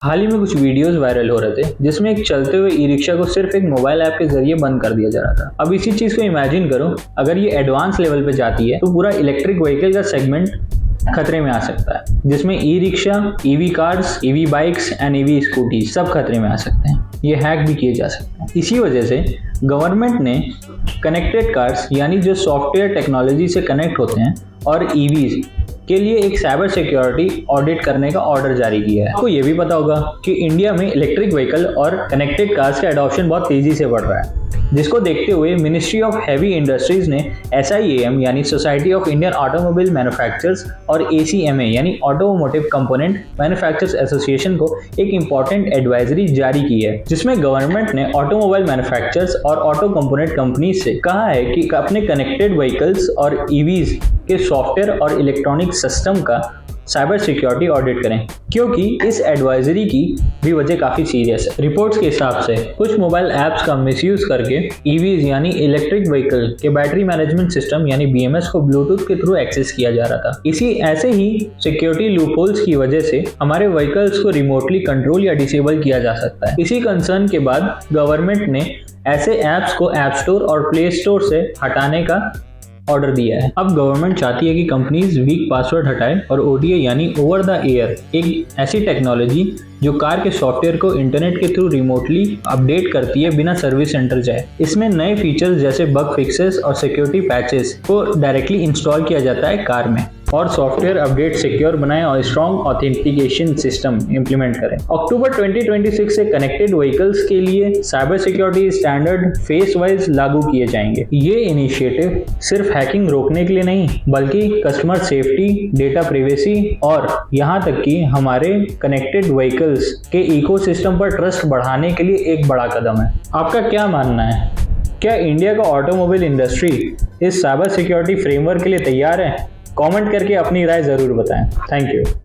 हाल ही में कुछ videos viral हो रहे थे जिसमें एक चलते हुए ई रिक्शा को सिर्फ एक मोबाइल ऐप के जरिए बंद कर दिया जा रहा था। अब इसी चीज को इमेजिन करो, अगर ये एडवांस लेवल पे जाती है तो पूरा इलेक्ट्रिक व्हीकल का सेगमेंट खतरे में आ सकता है, जिसमें e rickshaw, EV cars, EV bikes and EV scooty सब खतरे में आ सकते हैं। ये हैक भी किए जा सकते हैं। इसी वजह से गवर्नमेंट ने कनेक्टेड कार्स यानी जो सॉफ्टवेयर टेक्नोलॉजी से कनेक्ट होते हैं और ईवीज के लिए एक साइबर सिक्योरिटी ऑडिट करने का ऑर्डर जारी किया है। आपको ये भी पता होगा कि इंडिया में इलेक्ट्रिक व्हीकल और कनेक्टेड कार्स का एडॉप्शन बहुत तेजी से बढ़ रहा है, जिसको देखते हुए मिनिस्ट्री ऑफ हैवी इंडस्ट्रीज ने SIAM यानी society of Indian automobile manufacturers और ACMA यानी ऑटोमोटिव कंपोनेंट मैन्युफैक्चरर्स एसोसिएशन को एक इंपॉर्टेंट एडवाइजरी जारी की है, जिसमें गवर्नमेंट ने ऑटोमोबाइल मैन्युफैक्चरर्स और ऑटो कंपोनेंट कंपनीज से कहा है कि अपने कनेक्टेड व्हीकल्स और EVs के सॉफ्टवेयर और इलेक्ट्रॉनिक सिस्टम का साइबर सिक्योरिटी ऑडिट करें, क्योंकि इस एडवाइजरी की भी वजह काफी सीरियस है। रिपोर्ट्स के हिसाब से कुछ मोबाइल ऐप्स का मिसयूज करके EVs यानी इलेक्ट्रिक व्हीकल के बैटरी मैनेजमेंट सिस्टम यानी BMS को ब्लूटूथ के थ्रू एक्सेस किया जा रहा था। इसी ऐसे ही सिक्योरिटी लूपहोल्स की वजह से हमारे व्हीकल्स को रिमोटली कंट्रोल या डिसेबल किया जा सकता है। इसी कंसर्न के बाद गवर्नमेंट ने ऐसे ऐप्स को ऐप स्टोर और प्ले स्टोर से हटाने का ऑर्डर दिया है। अब गवर्नमेंट चाहती है कि कंपनीज वीक पासवर्ड हटाए और OTA यानी ओवर द एयर एक ऐसी टेक्नोलॉजी जो कार के सॉफ्टवेयर को इंटरनेट के थ्रू रिमोटली अपडेट करती है बिना सर्विस सेंटर जाए। इसमें नए फीचर्स जैसे बग फिक्सेस और सिक्योरिटी पैचेस को डायरेक्टली इंस्टॉल किया जाता है कार में और सॉफ्टवेयर अपडेट सिक्योर बनाएं और स्ट्रॉन्ग ऑथेंटिकेशन सिस्टम इंप्लीमेंट करें। अक्टूबर 2026 से कनेक्टेड व्हीकल्स के लिए cyber security standard face wise लागू किए जाएंगे। ये इनिशिएटिव सिर्फ हैकिंग रोकने के लिए नहीं, बल्कि कस्टमर सेफ्टी, डेटा प्राइवेसी और यहाँ तक कि हमारे कनेक्टेड व्हीकल्स के इकोसिस्टम पर ट्रस्ट बढ़ाने के लिए एक बड़ा कदम है। आपका क्या मानना है? क्या इंडिया का ऑटोमोबाइल इंडस्ट्री इस साइबर सिक्योरिटी फ्रेमवर्क के लिए तैयार है? कमेंट करके अपनी राय जरूर बताएं। Thank you.